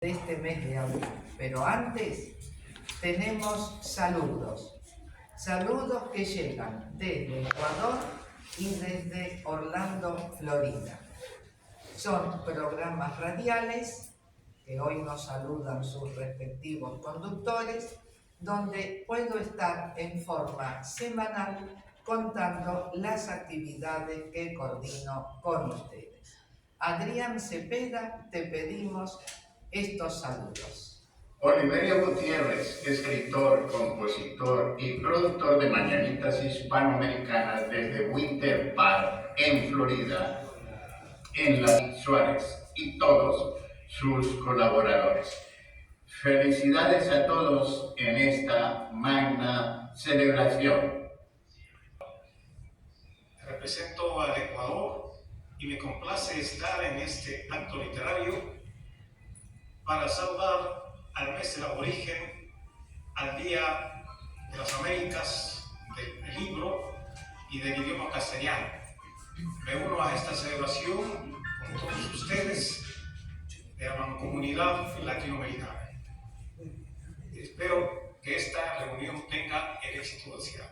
de este mes de abril. Pero antes tenemos saludos. Saludos que llegan desde Ecuador y desde Orlando, Florida. Son programas radiales que hoy nos saludan sus respectivos conductores, donde puedo estar en forma semanal contando las actividades que coordino con ustedes. Adrián Cepeda, te pedimos estos saludos. Oliverio Gutiérrez, escritor, compositor y productor de Mañanitas Hispanoamericanas desde Winter Park, en Florida, en la Suárez, y todos sus colaboradores. Felicidades a todos en esta magna celebración. Represento al Ecuador y me complace estar en este acto literario para saludar al mes del aborigen, al Día de las Américas, del libro y del idioma castellano. Me uno a esta celebración con todos ustedes de la Mancomunidad Latinoamericana. Espero que esta reunión tenga el éxito deseado.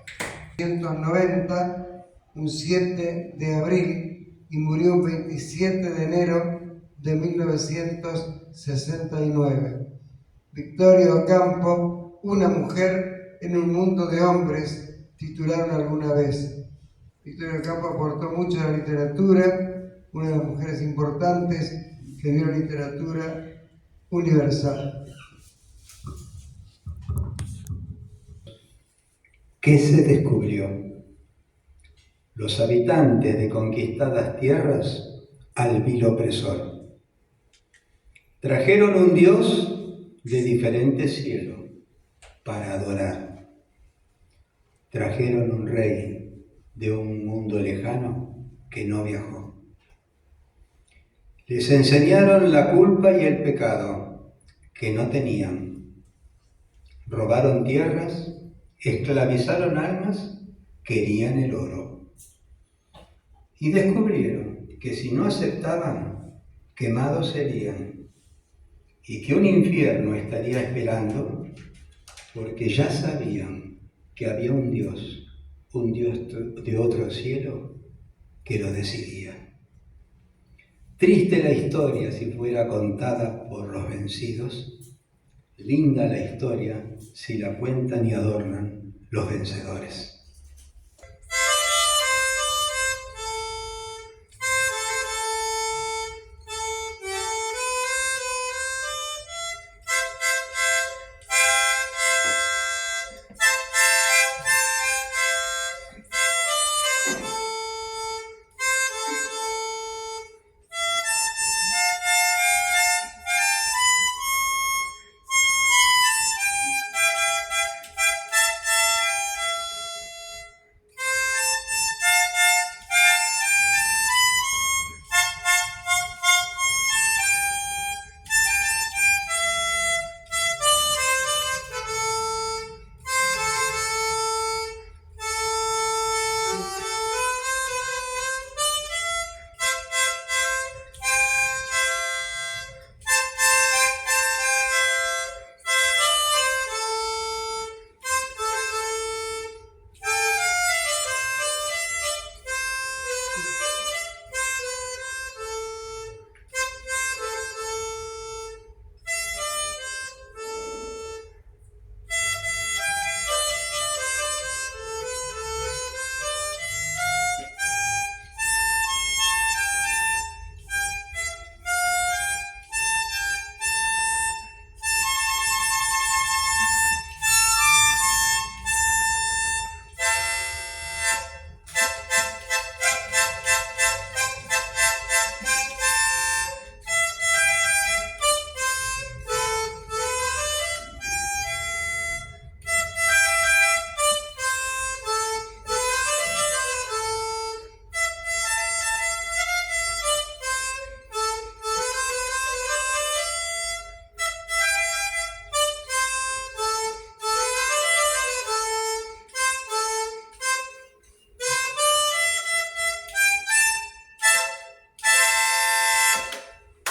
1990, un 7 de abril, y murió un 27 de enero de 1969. Victoria Ocampo, una mujer en un mundo de hombres, titularon alguna vez. Victoria Ocampo aportó mucho a la literatura, una de las mujeres importantes que dio la literatura universal. ¿Qué se descubrió? Los habitantes de conquistadas tierras al vil opresor trajeron un Dios de diferente cielo para adorar. Trajeron un rey de un mundo lejano que no viajó. Les enseñaron la culpa y el pecado que no tenían. Robaron tierras, esclavizaron almas, querían el oro. Y descubrieron que si no aceptaban, quemados serían, y que un infierno estaría esperando, porque ya sabían que había un Dios de otro cielo, que lo decidía. Triste la historia si fuera contada por los vencidos, linda la historia si la cuentan y adornan los vencedores.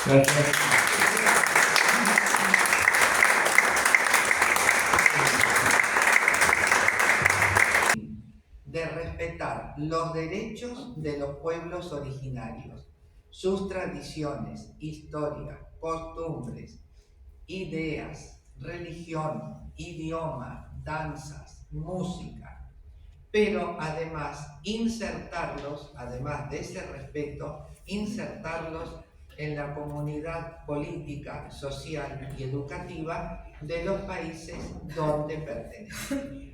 Gracias. los derechos de los pueblos originarios, sus tradiciones, historia, costumbres, ideas, religión, idioma, danzas, música, pero además insertarlos, además de ese respeto, insertarlos en la comunidad política, social y educativa de los países donde pertenecen.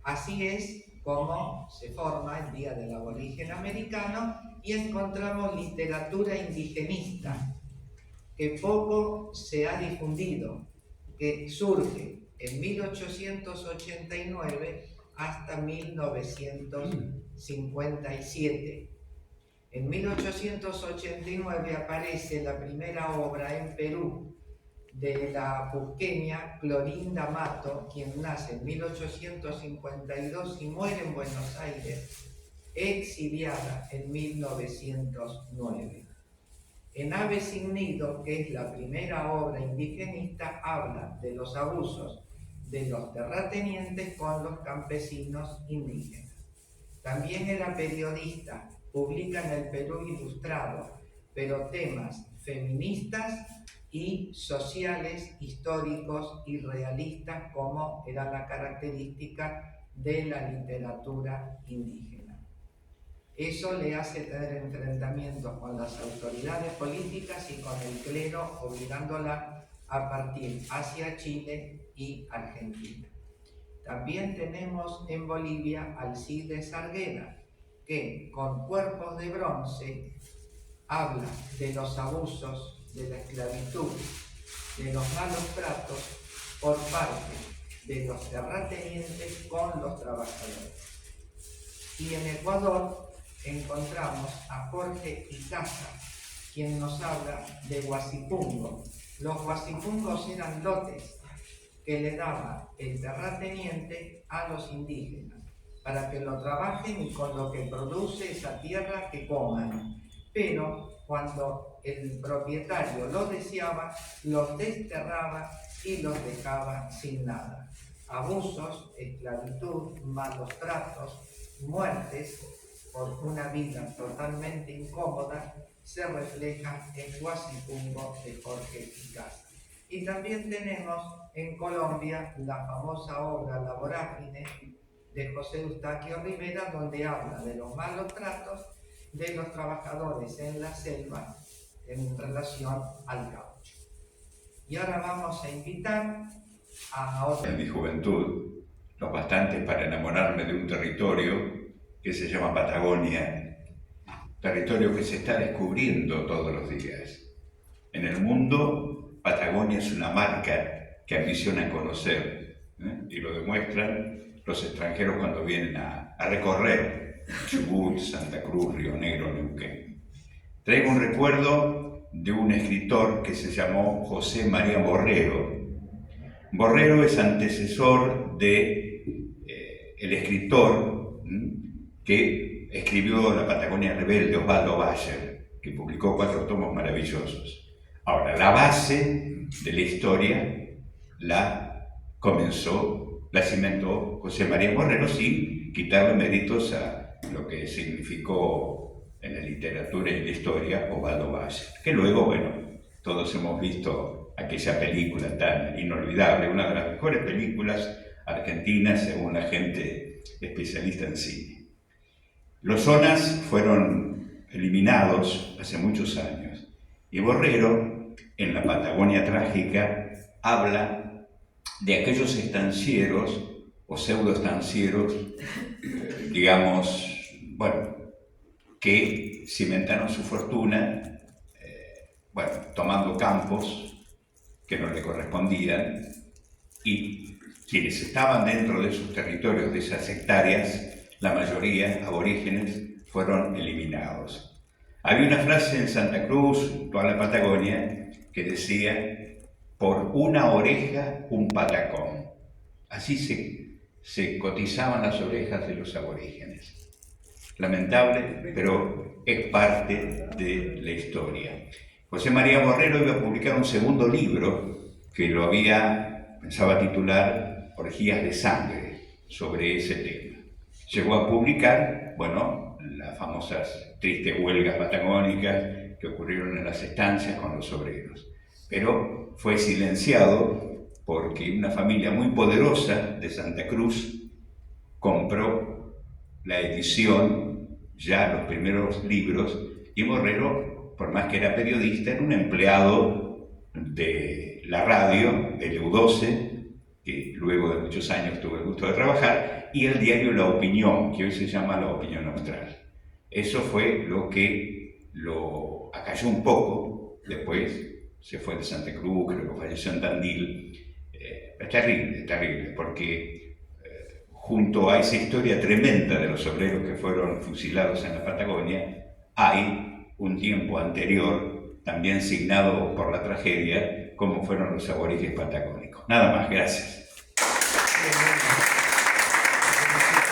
Así es como se forma el Día del Aborigen Americano y encontramos literatura indigenista que poco se ha difundido, que surge en 1889 hasta 1957. En 1889 aparece la primera obra en Perú de la cusqueña Clorinda Mato, quien nace en 1852 y muere en Buenos Aires, exiliada en 1909. En Ave sin Nido, que es la primera obra indigenista, habla de los abusos de los terratenientes con los campesinos indígenas. También era periodista, publica en el Perú Ilustrado, pero temas feministas y sociales, históricos y realistas, como era la característica de la literatura indígena. Eso le hace tener enfrentamientos con las autoridades políticas y con el clero, obligándola a partir hacia Chile y Argentina. También tenemos en Bolivia Alcides Sarguera, que con Cuerpos de Bronce habla de los abusos, de la esclavitud, de los malos tratos por parte de los terratenientes con los trabajadores. Y en Ecuador encontramos a Jorge Icaza, quien nos habla de Guasipungo. Los guasipungos eran lotes que le daba el terrateniente a los indígenas para que lo trabajen y con lo que produce esa tierra que coman. Pero cuando el propietario lo deseaba, los desterraba y los dejaba sin nada. Abusos, esclavitud, malos tratos, muertes por una vida totalmente incómoda se reflejan en Guasipungo de Jorge Icaza. Y también tenemos en Colombia la famosa obra La Vorágine de José Eustaquio Rivera, donde habla de los malos tratos de los trabajadores en la selva en relación al caucho. Y ahora vamos a invitar a otro. En mi juventud, lo bastante para enamorarme de un territorio que se llama Patagonia, territorio que se está descubriendo todos los días. En el mundo, Patagonia es una marca que ambicionan conocer, y lo demuestran los extranjeros cuando vienen a recorrer Chubut, Santa Cruz, Río Negro, Neuquén. Traigo un recuerdo de un escritor que se llamó José María Borrero. Borrero es antecesor de el escritor que escribió La Patagonia Rebelde, Osvaldo Bayer, que publicó 4 tomos maravillosos. Ahora, la base de la historia la cimentó José María Borrero sin quitarle méritos a lo que significó en la literatura y en la historia Osvaldo Bayer, que luego, bueno, todos hemos visto aquella película tan inolvidable, una de las mejores películas argentinas según la gente especialista en cine. Los zonas fueron eliminados hace muchos años y Borrero, en La Patagonia Trágica, habla de aquellos estancieros o pseudoestancieros, digamos, bueno, que cimentaron su fortuna, tomando campos que no le correspondían, y quienes estaban dentro de esos territorios, de esas hectáreas, la mayoría aborígenes, fueron eliminados. Había una frase en Santa Cruz, toda la Patagonia, que decía: por una oreja, un patacón. Así se cotizaban las orejas de los aborígenes. Lamentable, pero es parte de la historia. José María Borrero iba a publicar un segundo libro que lo pensaba titular Orgías de Sangre, sobre ese tema. Llegó a publicar, bueno, las famosas tristes huelgas patagónicas que ocurrieron en las estancias con los obreros. Pero fue silenciado porque una familia muy poderosa de Santa Cruz compró la edición, ya los primeros libros, y Borrero, por más que era periodista, era un empleado de la radio, de EU12, que luego de muchos años tuve el gusto de trabajar, y el diario La Opinión, que hoy se llama La Opinión Austral. Eso fue lo que lo acalló un poco. Después se fue de Santa Cruz, creo que falleció en Tandil. Es terrible, porque junto a esa historia tremenda de los obreros que fueron fusilados en la Patagonia, hay un tiempo anterior, también signado por la tragedia, como fueron los aborígenes patagónicos. Nada más, gracias.